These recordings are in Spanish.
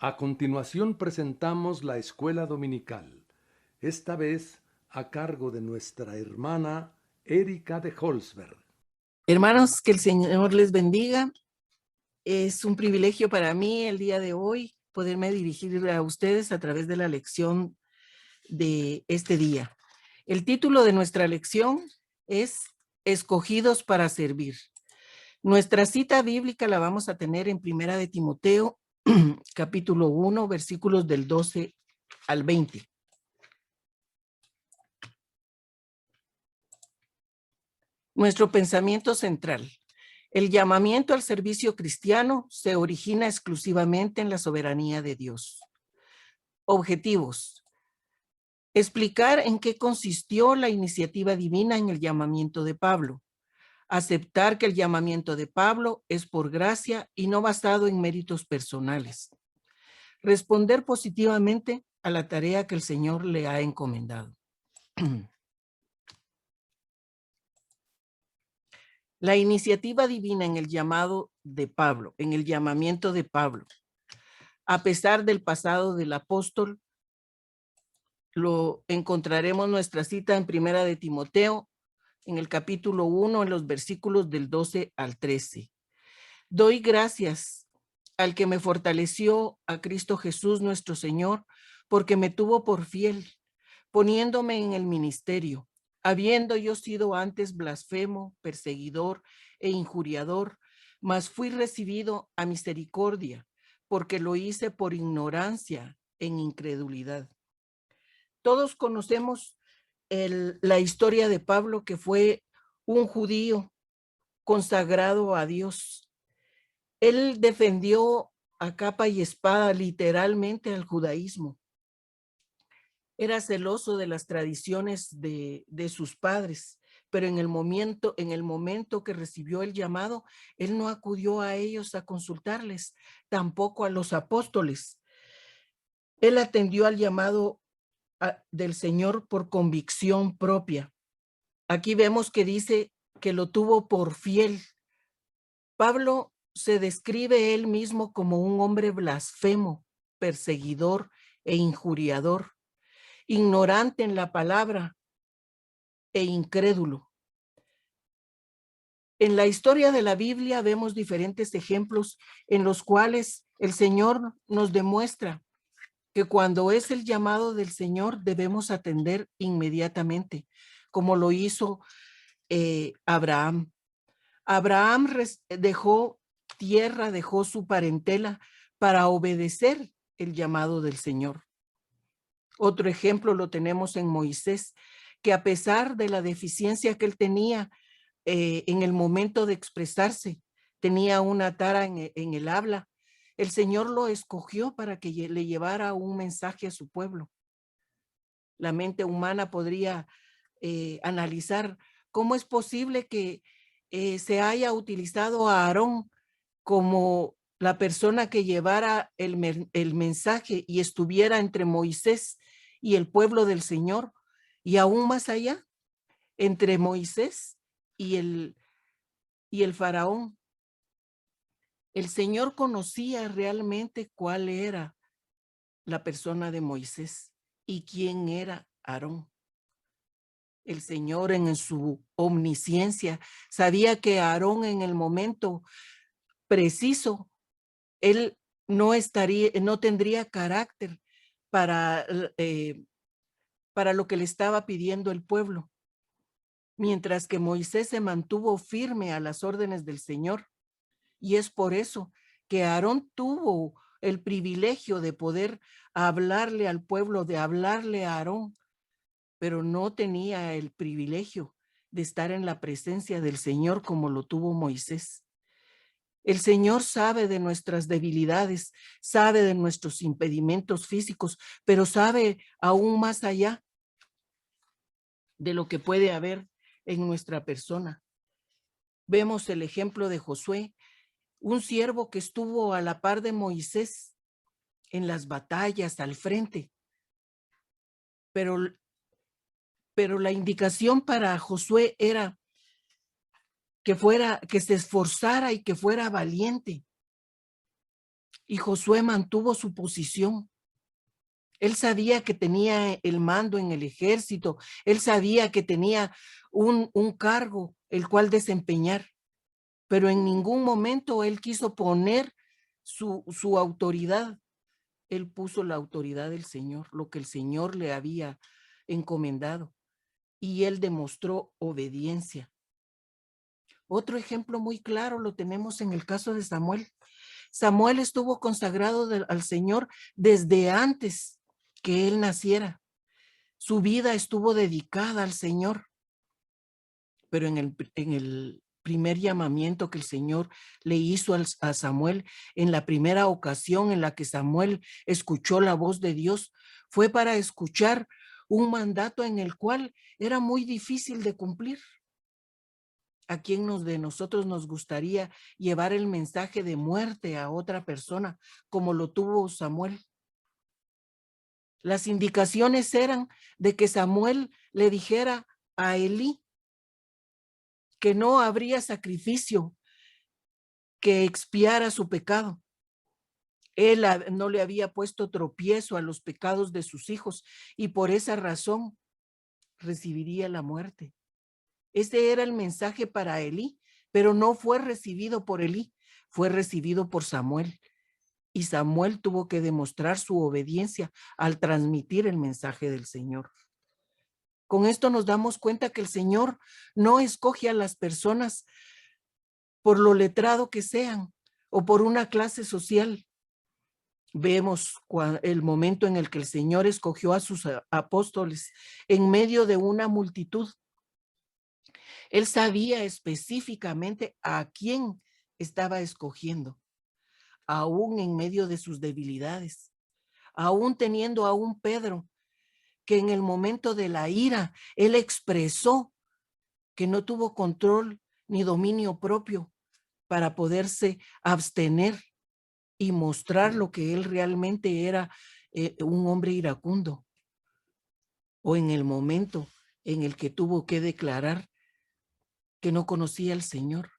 A continuación presentamos la escuela dominical, esta vez a cargo de nuestra hermana Erika de Holzberg. Hermanos, que el Señor les bendiga. Es un privilegio para mí el día de hoy poderme dirigir a ustedes a través de la lección de este día. El título de nuestra lección es Escogidos para servir. Nuestra cita bíblica la vamos a tener en Primera de Timoteo, capítulo 1, versículos del 12 al 20. Nuestro pensamiento central. El llamamiento al servicio cristiano se origina exclusivamente en la soberanía de Dios. Objetivos. Explicar en qué consistió la iniciativa divina en el llamamiento de Pablo. Aceptar que el llamamiento de Pablo es por gracia y no basado en méritos personales. Responder positivamente a la tarea que el Señor le ha encomendado. La iniciativa divina en el llamado de Pablo, en el llamamiento de Pablo. A pesar del pasado del apóstol, lo encontraremos nuestra cita en Primera de Timoteo, en el capítulo 1, en los versículos del 12 al 13. Doy gracias al que me fortaleció, a Cristo Jesús nuestro Señor, porque me tuvo por fiel, poniéndome en el ministerio, habiendo yo sido antes blasfemo, perseguidor e injuriador, mas fui recibido a misericordia, porque lo hice por ignorancia en incredulidad. Todos conocemos la historia de Pablo, que fue un judío consagrado a Dios. Él defendió a capa y espada literalmente al judaísmo. Era celoso de las tradiciones de sus padres, pero en el momento que recibió el llamado, él no acudió a ellos a consultarles, tampoco a los apóstoles. Él atendió al llamado del Señor por convicción propia. Aquí vemos que dice que lo tuvo por fiel. Pablo se describe él mismo como un hombre blasfemo, perseguidor e injuriador, ignorante en la palabra e incrédulo. En la historia de la Biblia vemos diferentes ejemplos en los cuales el Señor nos demuestra que cuando es el llamado del Señor debemos atender inmediatamente, como lo hizo Abraham. Abraham dejó tierra, dejó su parentela para obedecer el llamado del Señor. Otro ejemplo lo tenemos en Moisés, que a pesar de la deficiencia que él tenía en el momento de expresarse, tenía una tara en el habla, el Señor lo escogió para que le llevara un mensaje a su pueblo. La mente humana podría analizar cómo es posible que se haya utilizado a Aarón como la persona que llevara el mensaje y estuviera entre Moisés y el pueblo del Señor, y aún más allá, entre Moisés y el faraón. El Señor conocía realmente cuál era la persona de Moisés y quién era Aarón. El Señor en su omnisciencia sabía que Aarón en el momento preciso, él no tendría carácter para lo que le estaba pidiendo el pueblo, mientras que Moisés se mantuvo firme a las órdenes del Señor. Y es por eso que Aarón tuvo el privilegio de poder hablarle al pueblo, de hablarle a Aarón, pero no tenía el privilegio de estar en la presencia del Señor como lo tuvo Moisés. El Señor sabe de nuestras debilidades, sabe de nuestros impedimentos físicos, pero sabe aún más allá de lo que puede haber en nuestra persona. Vemos el ejemplo de Josué, un siervo que estuvo a la par de Moisés en las batallas al frente. Pero la indicación para Josué era que se esforzara y que fuera valiente. y Josué mantuvo su posición. Él sabía que tenía el mando en el ejército, él sabía que tenía un cargo el cual desempeñar, pero en ningún momento él quiso poner su autoridad. Él puso la autoridad del Señor, lo que el Señor le había encomendado, y él demostró obediencia. Otro ejemplo muy claro lo tenemos en el caso de Samuel. Samuel estuvo consagrado al Señor desde antes que él naciera. Su vida estuvo dedicada al Señor, pero en el primer llamamiento que el Señor le hizo a Samuel, en la primera ocasión en la que Samuel escuchó la voz de Dios, fue para escuchar un mandato en el cual era muy difícil de cumplir. ¿A quién de nosotros nos gustaría llevar el mensaje de muerte a otra persona como lo tuvo Samuel? Las indicaciones eran de que Samuel le dijera a Elí que no habría sacrificio que expiara su pecado. Él no le había puesto tropiezo a los pecados de sus hijos y por esa razón recibiría la muerte. Ese era el mensaje para Elí, pero no fue recibido por Elí, fue recibido por Samuel. Y Samuel tuvo que demostrar su obediencia al transmitir el mensaje del Señor. Con esto nos damos cuenta que el Señor no escoge a las personas por lo letrado que sean o por una clase social. Vemos el momento en el que el Señor escogió a sus apóstoles en medio de una multitud. Él sabía específicamente a quién estaba escogiendo, aún en medio de sus debilidades, aún teniendo a un Pedro que en el momento de la ira, él expresó que no tuvo control ni dominio propio para poderse abstener y mostrar lo que él realmente era, un hombre iracundo. O en el momento en el que tuvo que declarar que no conocía al Señor.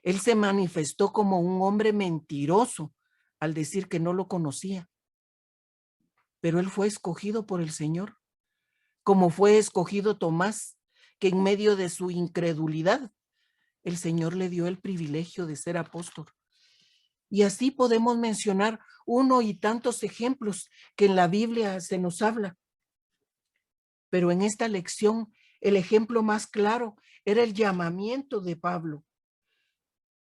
Él se manifestó como un hombre mentiroso al decir que no lo conocía. Pero él fue escogido por el Señor, como fue escogido Tomás, que en medio de su incredulidad, el Señor le dio el privilegio de ser apóstol. Y así podemos mencionar uno y tantos ejemplos que en la Biblia se nos habla. Pero en esta lección, el ejemplo más claro era el llamamiento de Pablo.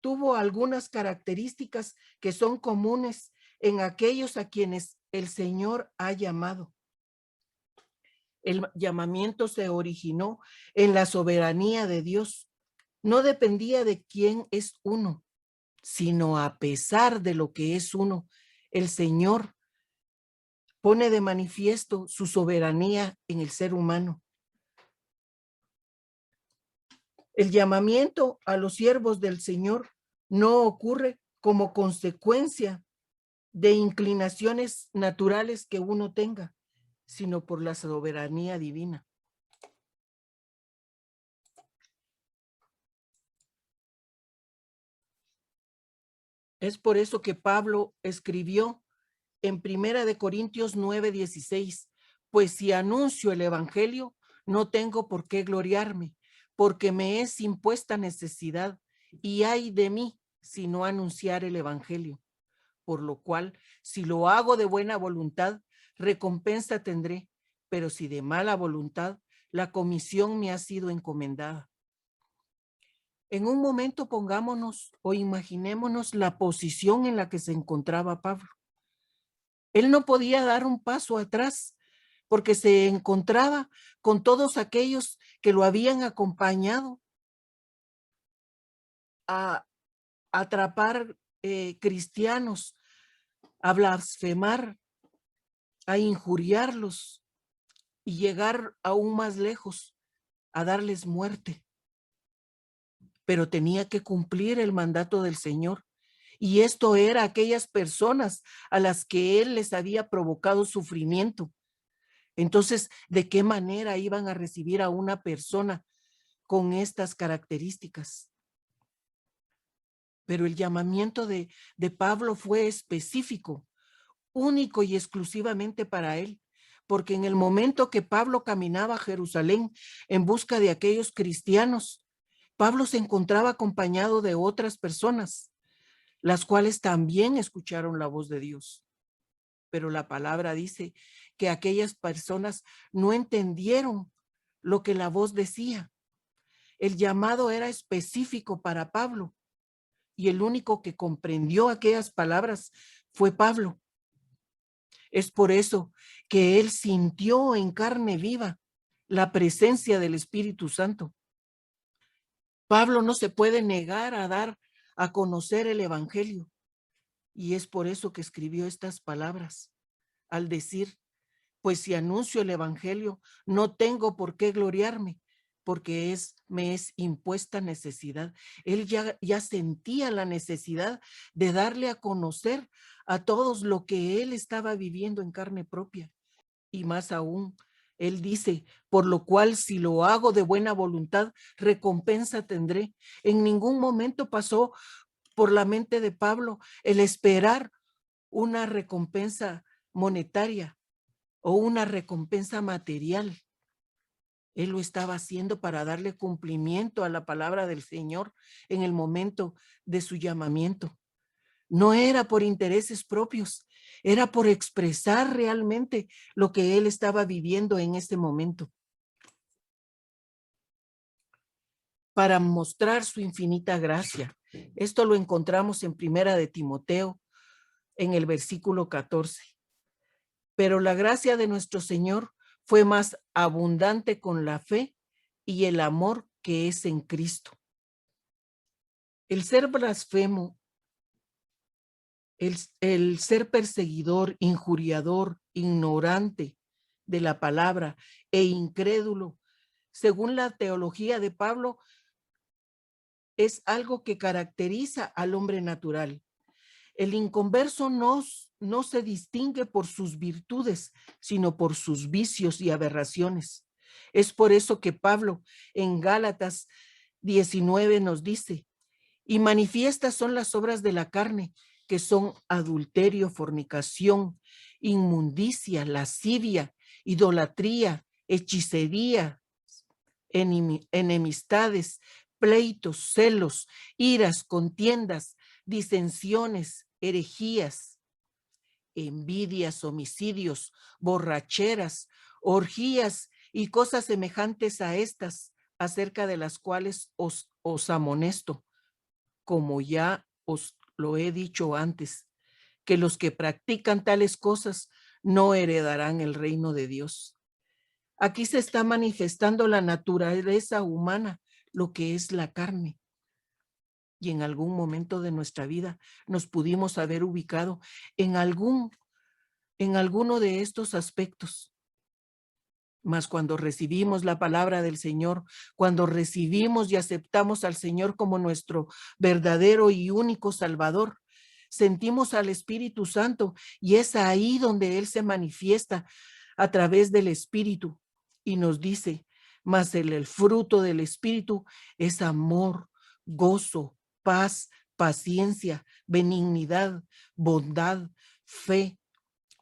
Tuvo algunas características que son comunes en aquellos a quienes el Señor ha llamado. El llamamiento se originó en la soberanía de Dios. No dependía de quién es uno, sino a pesar de lo que es uno, el Señor pone de manifiesto su soberanía en el ser humano. El llamamiento a los siervos del Señor no ocurre como consecuencia de inclinaciones naturales que uno tenga, sino por la soberanía divina. Es por eso que Pablo escribió en 1 Corintios 9:16, pues si anuncio el evangelio, no tengo por qué gloriarme, porque me es impuesta necesidad, y ay de mí si no anunciar el evangelio. Por lo cual, si lo hago de buena voluntad, recompensa tendré, pero si de mala voluntad, la comisión me ha sido encomendada. En un momento pongámonos o imaginémonos la posición en la que se encontraba Pablo. Él no podía dar un paso atrás porque se encontraba con todos aquellos que lo habían acompañado a atrapar cristianos, a blasfemar, a injuriarlos y llegar aún más lejos, a darles muerte. Pero tenía que cumplir el mandato del Señor. Y esto era aquellas personas a las que él les había provocado sufrimiento. Entonces, ¿de qué manera iban a recibir a una persona con estas características? Pero el llamamiento de Pablo fue específico, único y exclusivamente para él, porque en el momento que Pablo caminaba a Jerusalén en busca de aquellos cristianos, Pablo se encontraba acompañado de otras personas, las cuales también escucharon la voz de Dios. Pero la palabra dice que aquellas personas no entendieron lo que la voz decía. El llamado era específico para Pablo y el único que comprendió aquellas palabras fue Pablo. Es por eso que él sintió en carne viva la presencia del Espíritu Santo. Pablo no se puede negar a dar a conocer el Evangelio y es por eso que escribió estas palabras al decir: pues si anuncio el Evangelio, no tengo por qué gloriarme, porque me es impuesta necesidad. Él ya sentía la necesidad de darle a conocer a todos lo que él estaba viviendo en carne propia. Y más aún, él dice: por lo cual, si lo hago de buena voluntad, recompensa tendré. En ningún momento pasó por la mente de Pablo el esperar una recompensa monetaria o una recompensa material. Él lo estaba haciendo para darle cumplimiento a la palabra del Señor en el momento de su llamamiento. No era por intereses propios, era por expresar realmente lo que él estaba viviendo en este momento. Para mostrar su infinita gracia. Esto lo encontramos en Primera de Timoteo, en el versículo 14. Pero la gracia de nuestro Señor fue más abundante con la fe y el amor que es en Cristo. El ser blasfemo, el ser perseguidor, injuriador, ignorante de la palabra e incrédulo, según la teología de Pablo, es algo que caracteriza al hombre natural. El inconverso no se distingue por sus virtudes, sino por sus vicios y aberraciones. Es por eso que Pablo en Gálatas 19 nos dice: y manifiestas son las obras de la carne, que son adulterio, fornicación, inmundicia, lascivia, idolatría, hechicería, enemistades, pleitos, celos, iras, contiendas, disensiones, herejías, envidias, homicidios, borracheras, orgías y cosas semejantes a estas, acerca de las cuales os amonesto, como ya os lo he dicho antes, que los que practican tales cosas no heredarán el reino de Dios. Aquí se está manifestando la naturaleza humana, lo que es la carne. Y en algún momento de nuestra vida nos pudimos haber ubicado en alguno de estos aspectos. Mas cuando recibimos la palabra del Señor, cuando recibimos y aceptamos al Señor como nuestro verdadero y único Salvador, sentimos al Espíritu Santo y es ahí donde Él se manifiesta a través del Espíritu y nos dice: mas el fruto del Espíritu es amor, gozo, paz, paciencia, benignidad, bondad, fe,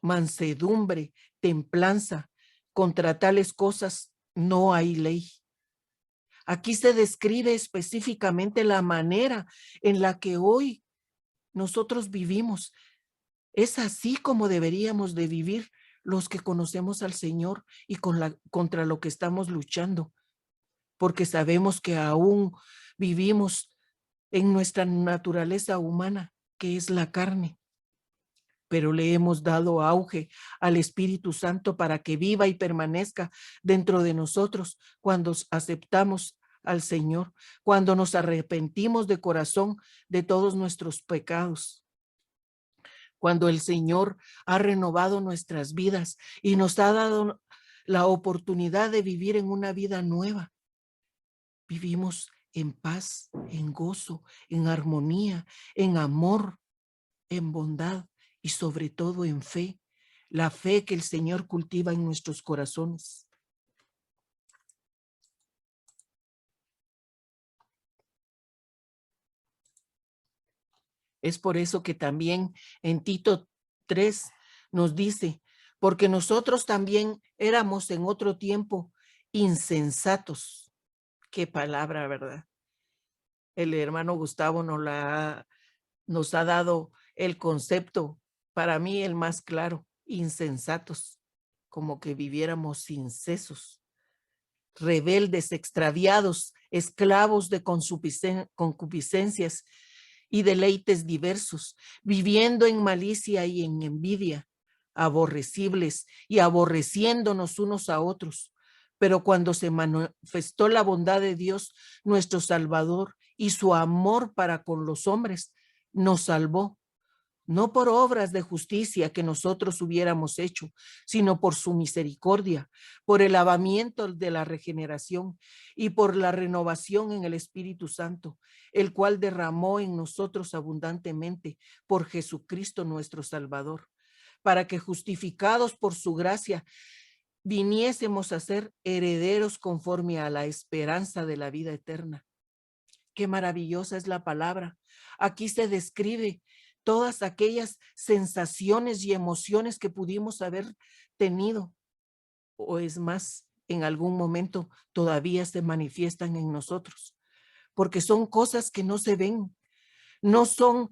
mansedumbre, templanza. Contra tales cosas no hay ley. Aquí se describe específicamente la manera en la que hoy nosotros vivimos. Es así como deberíamos de vivir los que conocemos al Señor y contra lo que estamos luchando, porque sabemos que aún vivimos en nuestra naturaleza humana, que es la carne. Pero le hemos dado auge al Espíritu Santo para que viva y permanezca dentro de nosotros cuando aceptamos al Señor, cuando nos arrepentimos de corazón de todos nuestros pecados, cuando el Señor ha renovado nuestras vidas y nos ha dado la oportunidad de vivir en una vida nueva. Vivimos en paz, en gozo, en armonía, en amor, en bondad y sobre todo en fe, la fe que el Señor cultiva en nuestros corazones. Es por eso que también en Tito 3 nos dice, porque nosotros también éramos en otro tiempo insensatos. Qué palabra, ¿verdad? El hermano Gustavo nos ha dado el concepto, para mí el más claro, insensatos, como que viviéramos sin sesos, rebeldes, extraviados, esclavos de concupiscencias y deleites diversos, viviendo en malicia y en envidia, aborrecibles y aborreciéndonos unos a otros. Pero cuando se manifestó la bondad de Dios, nuestro Salvador, y su amor para con los hombres, nos salvó, no por obras de justicia que nosotros hubiéramos hecho, sino por su misericordia, por el lavamiento de la regeneración y por la renovación en el Espíritu Santo, el cual derramó en nosotros abundantemente por Jesucristo nuestro Salvador, para que justificados por su gracia viniésemos a ser herederos conforme a la esperanza de la vida eterna. Qué maravillosa es la palabra. Aquí se describe todas aquellas sensaciones y emociones que pudimos haber tenido, o es más, en algún momento todavía se manifiestan en nosotros, porque son cosas que no se ven, no son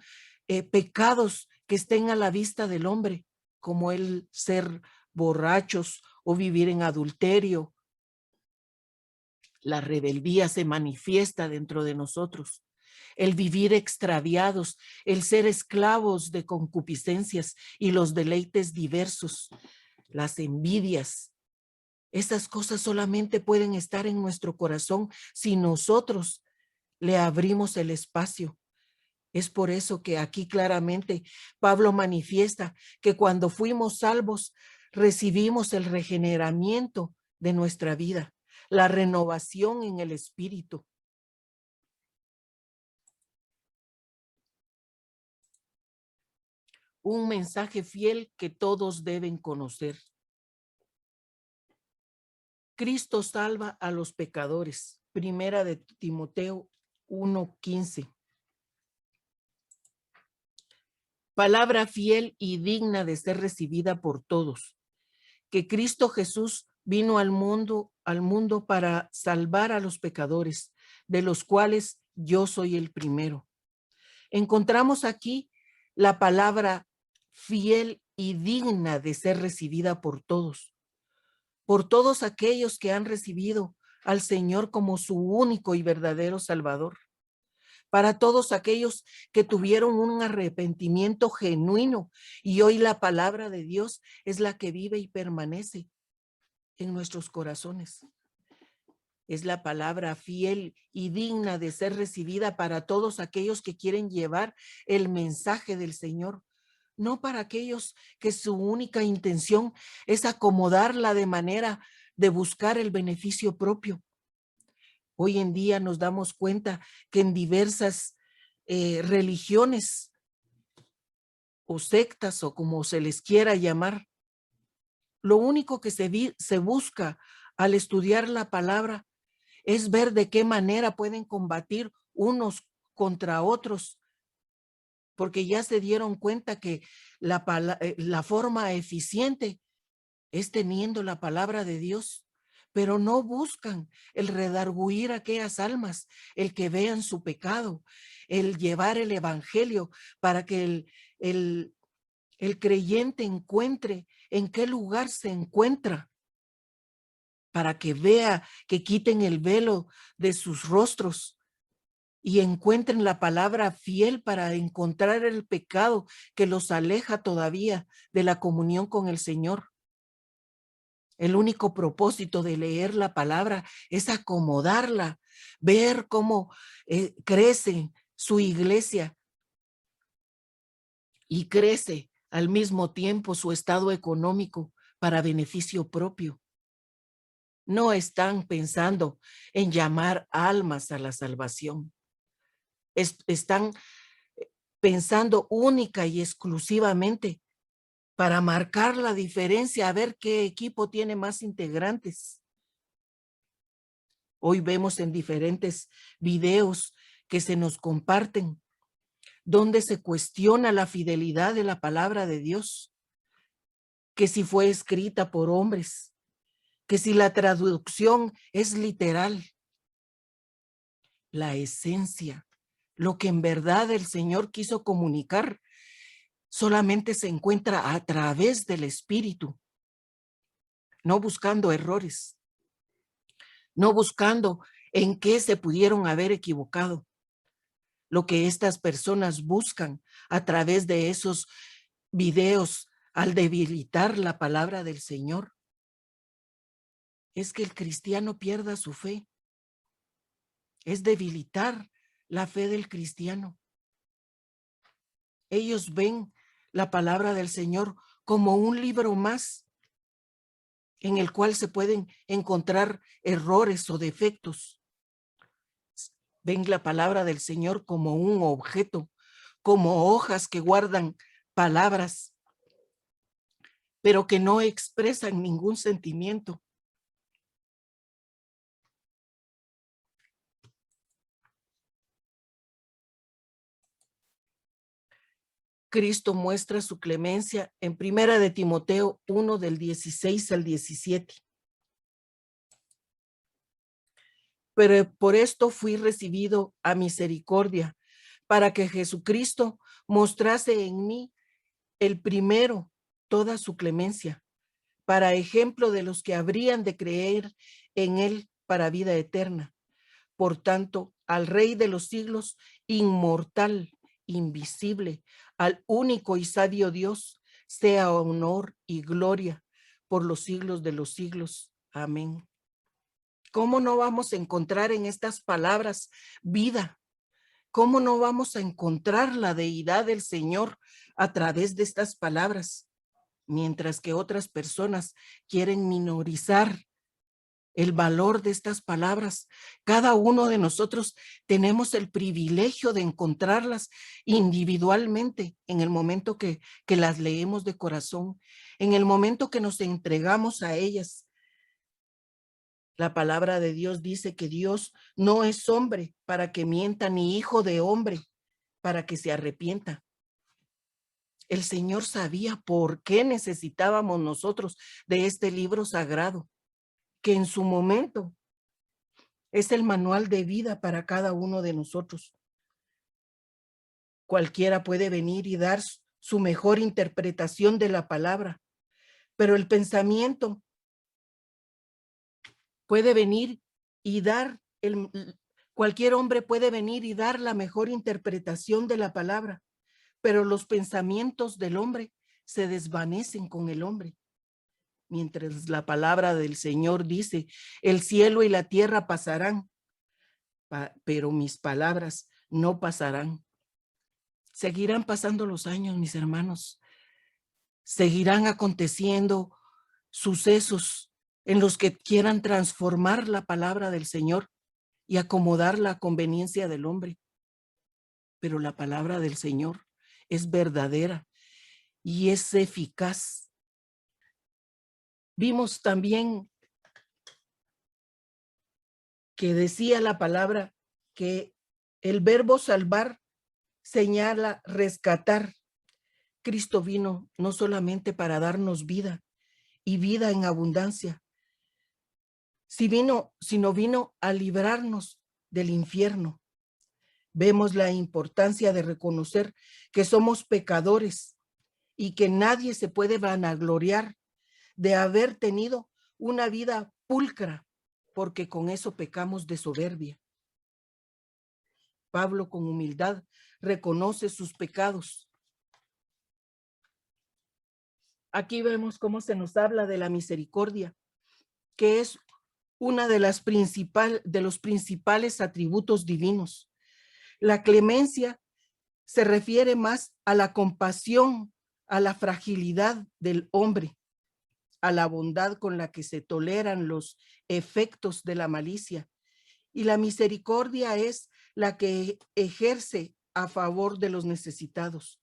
pecados que estén a la vista del hombre, como el ser borrachos o vivir en adulterio. La rebeldía se manifiesta dentro de nosotros. El vivir extraviados, el ser esclavos de concupiscencias y los deleites diversos, las envidias. Esas cosas solamente pueden estar en nuestro corazón si nosotros le abrimos el espacio. Es por eso que aquí claramente Pablo manifiesta que cuando fuimos salvos recibimos el regeneramiento de nuestra vida, la renovación en el espíritu. Un mensaje fiel que todos deben conocer. Cristo salva a los pecadores. Primera de Timoteo 1:15. Palabra fiel y digna de ser recibida por todos. Que Cristo Jesús vino al mundo para salvar a los pecadores, de los cuales yo soy el primero. Encontramos aquí la palabra fiel y digna de ser recibida por todos aquellos que han recibido al Señor como su único y verdadero Salvador, para todos aquellos que tuvieron un arrepentimiento genuino y hoy la palabra de Dios es la que vive y permanece en nuestros corazones. Es la palabra fiel y digna de ser recibida para todos aquellos que quieren llevar el mensaje del Señor, no para aquellos que su única intención es acomodarla de manera de buscar el beneficio propio. Hoy en día nos damos cuenta que en diversas religiones o sectas o como se les quiera llamar, lo único que se busca al estudiar la palabra es ver de qué manera pueden combatir unos contra otros, porque ya se dieron cuenta que la forma eficiente es teniendo la palabra de Dios, pero no buscan el redarguir a aquellas almas, el que vean su pecado, el llevar el evangelio para que el creyente encuentre en qué lugar se encuentra, para que vea, que quiten el velo de sus rostros y encuentren la palabra fiel para encontrar el pecado que los aleja todavía de la comunión con el Señor. El único propósito de leer la palabra es acomodarla, ver cómo crece su iglesia y crece al mismo tiempo su estado económico para beneficio propio. No están pensando en llamar almas a la salvación. Están pensando única y exclusivamente para marcar la diferencia, a ver qué equipo tiene más integrantes. Hoy vemos en diferentes videos que se nos comparten donde se cuestiona la fidelidad de la palabra de Dios, que si fue escrita por hombres, que si la traducción es literal. La esencia, lo que en verdad el Señor quiso comunicar, solamente se encuentra a través del Espíritu, no buscando errores, no buscando en qué se pudieron haber equivocado. Lo que estas personas buscan a través de esos videos al debilitar la palabra del Señor es que el cristiano pierda su fe, es debilitar la fe del cristiano. Ellos ven la palabra del Señor como un libro más en el cual se pueden encontrar errores o defectos. Ven la palabra del Señor como un objeto, como hojas que guardan palabras, pero que no expresan ningún sentimiento. Cristo muestra su clemencia en 1 de Timoteo 1 del 16 al 17. Pero por esto fui recibido a misericordia, para que Jesucristo mostrase en mí el primero toda su clemencia, para ejemplo de los que habrían de creer en él para vida eterna. Por tanto, al Rey de los siglos, inmortal, invisible, al único y sabio Dios, sea honor y gloria por los siglos de los siglos. Amén. ¿Cómo no vamos a encontrar en estas palabras vida? ¿Cómo no vamos a encontrar la deidad del Señor a través de estas palabras? Mientras que otras personas quieren minorizar el valor de estas palabras. Cada uno de nosotros tenemos el privilegio de encontrarlas individualmente en el momento que las leemos de corazón, en el momento que nos entregamos a ellas. La palabra de Dios dice que Dios no es hombre para que mienta, ni hijo de hombre para que se arrepienta. El Señor sabía por qué necesitábamos nosotros de este libro sagrado, que en su momento es el manual de vida para cada uno de nosotros. Cualquiera puede venir y dar su mejor interpretación de la palabra, pero el pensamiento puede venir y dar, cualquier hombre puede venir y dar la mejor interpretación de la palabra, pero los pensamientos del hombre se desvanecen con el hombre. Mientras la palabra del Señor dice, el cielo y la tierra pasarán, pero mis palabras no pasarán. Seguirán pasando los años, mis hermanos. Seguirán aconteciendo sucesos en los que quieran transformar la palabra del Señor y acomodar la conveniencia del hombre. Pero la palabra del Señor es verdadera y es eficaz. Vimos también que decía la palabra que el verbo salvar señala rescatar. Cristo vino no solamente para darnos vida y vida en abundancia, sino vino a librarnos del infierno. Vemos la importancia de reconocer que somos pecadores y que nadie se puede vanagloriar de haber tenido una vida pulcra, porque con eso pecamos de soberbia. Pablo con humildad reconoce sus pecados. Aquí vemos cómo se nos habla de la misericordia, que es una de los principales atributos divinos. La clemencia se refiere más a la compasión, a la fragilidad del hombre, a la bondad con la que se toleran los efectos de la malicia. Y la misericordia es la que ejerce a favor de los necesitados.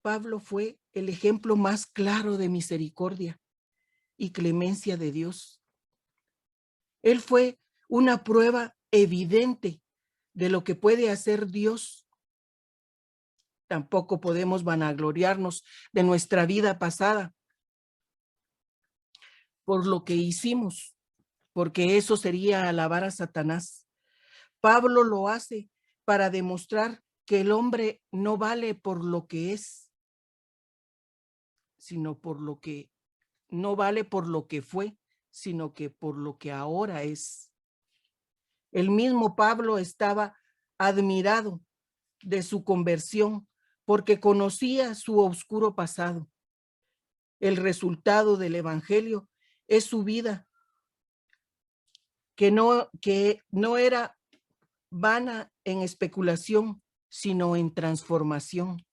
Pablo fue el ejemplo más claro de misericordia y clemencia de Dios. Él fue una prueba evidente de lo que puede hacer Dios. Tampoco podemos vanagloriarnos de nuestra vida pasada por lo que hicimos, porque eso sería alabar a Satanás. Pablo lo hace para demostrar que el hombre no vale por lo que es, sino por lo que no vale por lo que fue, sino que por lo que ahora es. El mismo Pablo estaba admirado de su conversión porque conocía su oscuro pasado. El resultado del evangelio es su vida, que no era vana en especulación, sino en transformación.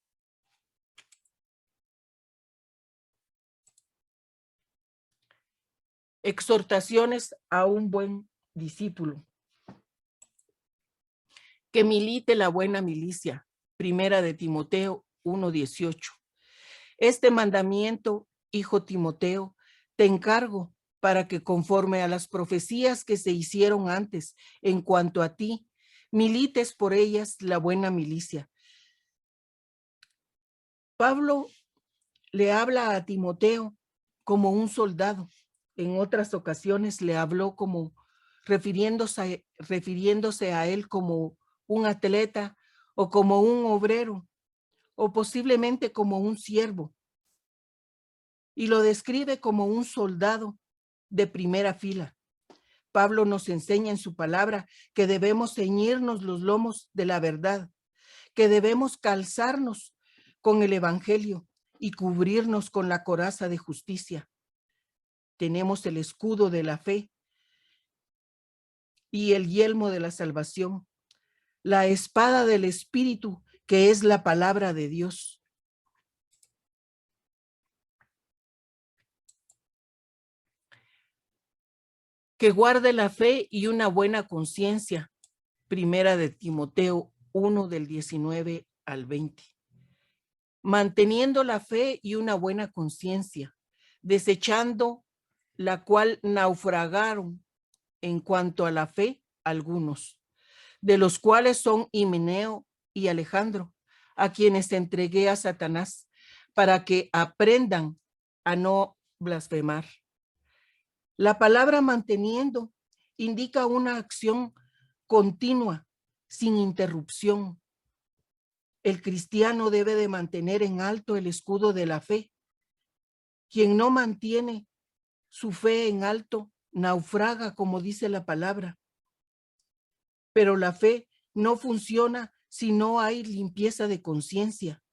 Exhortaciones a un buen discípulo. Que milite la buena milicia. Primera de Timoteo 1:18. Este mandamiento, hijo Timoteo, te encargo para que conforme a las profecías que se hicieron antes en cuanto a ti, milites por ellas la buena milicia. Pablo le habla a Timoteo como un soldado. En otras ocasiones le habló como refiriéndose a él como un atleta o como un obrero o posiblemente como un siervo. Y lo describe como un soldado de primera fila. Pablo nos enseña en su palabra que debemos ceñirnos los lomos de la verdad, que debemos calzarnos con el evangelio y cubrirnos con la coraza de justicia. Tenemos el escudo de la fe y el yelmo de la salvación, la espada del Espíritu, que es la palabra de Dios. Que guarde la fe y una buena conciencia. Primera de Timoteo 1 del 19 al 20. Manteniendo la fe y una buena conciencia, desechando la cual naufragaron en cuanto a la fe algunos, de los cuales son Himeneo y Alejandro, a quienes entregué a Satanás, para que aprendan a no blasfemar. La palabra manteniendo indica una acción continua, sin interrupción. El cristiano debe de mantener en alto el escudo de la fe. Quien no mantiene su fe en alto, naufraga, como dice la palabra. Pero la fe no funciona si no hay limpieza de conciencia.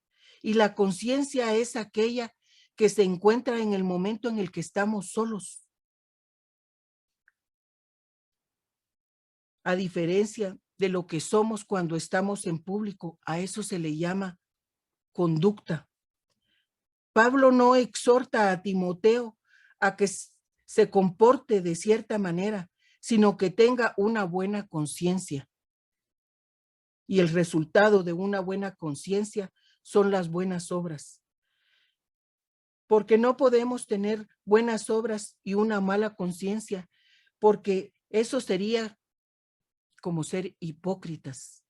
Y la conciencia es aquella que se encuentra en el momento en el que estamos solos. A diferencia de lo que somos cuando estamos en público, a eso se le llama conducta. Pablo no exhorta a Timoteo a que se comporte de cierta manera, sino que tenga una buena conciencia. Y el resultado de una buena conciencia son las buenas obras. Porque no podemos tener buenas obras y una mala conciencia, porque eso sería como ser hipócritas.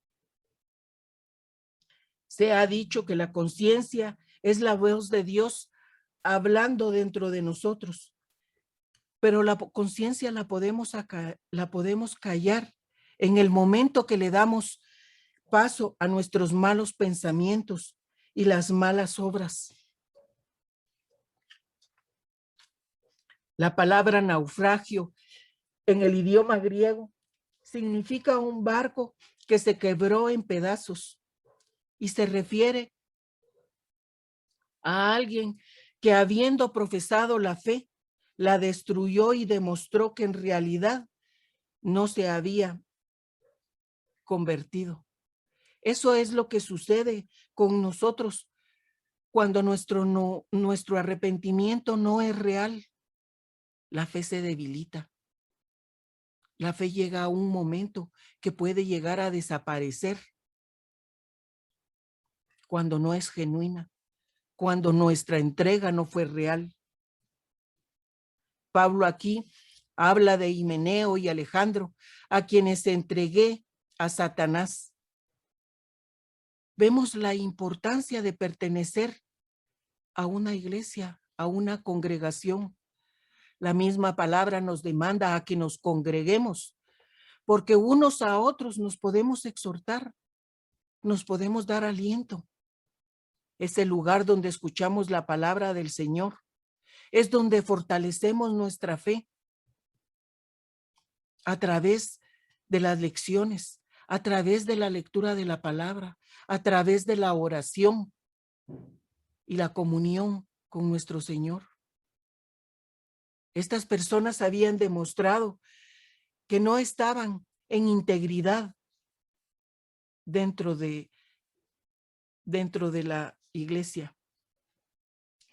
Se ha dicho que la conciencia es la voz de Dios hablando dentro de nosotros, pero la conciencia la podemos callar en el momento que le damos paso a nuestros malos pensamientos y las malas obras. La palabra naufragio en el idioma griego significa un barco que se quebró en pedazos y se refiere a alguien que, habiendo profesado la fe, la destruyó y demostró que en realidad no se había convertido. Eso es lo que sucede con nosotros cuando nuestro arrepentimiento no es real. La fe se debilita. La fe llega a un momento que puede llegar a desaparecer cuando no es genuina, cuando nuestra entrega no fue real. Pablo aquí habla de Himeneo y Alejandro, a quienes entregué a Satanás. Vemos la importancia de pertenecer a una iglesia, a una congregación. La misma palabra nos demanda a que nos congreguemos, porque unos a otros nos podemos exhortar, nos podemos dar aliento. Es el lugar donde escuchamos la palabra del Señor. Es donde fortalecemos nuestra fe a través de las lecciones, a través de la lectura de la palabra, a través de la oración y la comunión con nuestro Señor. Estas personas habían demostrado que no estaban en integridad dentro de la iglesia.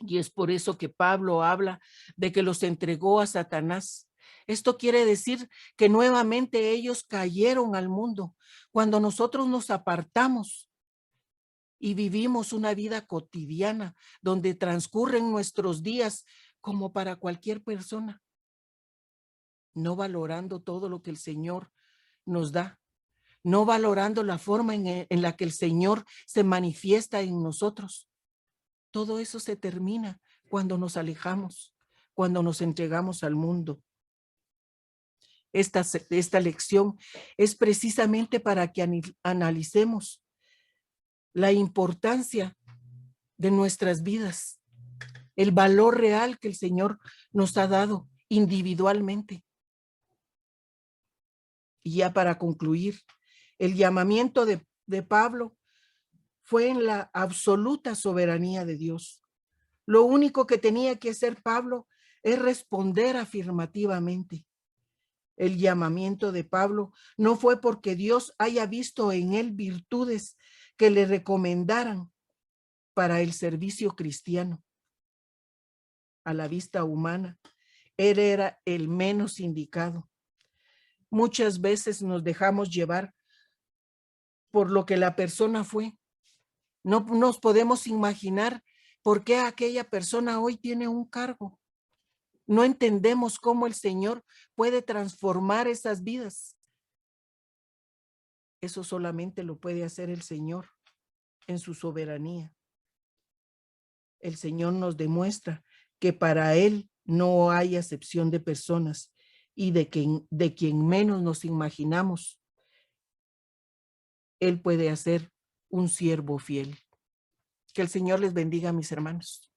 Y es por eso que Pablo habla de que los entregó a Satanás. Esto quiere decir que nuevamente ellos cayeron al mundo. Cuando nosotros nos apartamos y vivimos una vida cotidiana donde transcurren nuestros días como para cualquier persona, no valorando todo lo que el Señor nos da, no valorando la forma en la que el Señor se manifiesta en nosotros. Todo eso se termina cuando nos alejamos, cuando nos entregamos al mundo. Esta lección es precisamente para que analicemos la importancia de nuestras vidas, el valor real que el Señor nos ha dado individualmente. Y ya para concluir, el llamamiento de Pablo fue en la absoluta soberanía de Dios. Lo único que tenía que hacer Pablo es responder afirmativamente. El llamamiento de Pablo no fue porque Dios haya visto en él virtudes que le recomendaran para el servicio cristiano. A la vista humana, él era el menos indicado. Muchas veces nos dejamos llevar por lo que la persona fue. No nos podemos imaginar por qué aquella persona hoy tiene un cargo. No entendemos cómo el Señor puede transformar esas vidas. Eso solamente lo puede hacer el Señor en su soberanía. El Señor nos demuestra que para Él no hay acepción de personas y de quien menos nos imaginamos, Él puede hacer un siervo fiel. Que el Señor les bendiga, mis hermanos.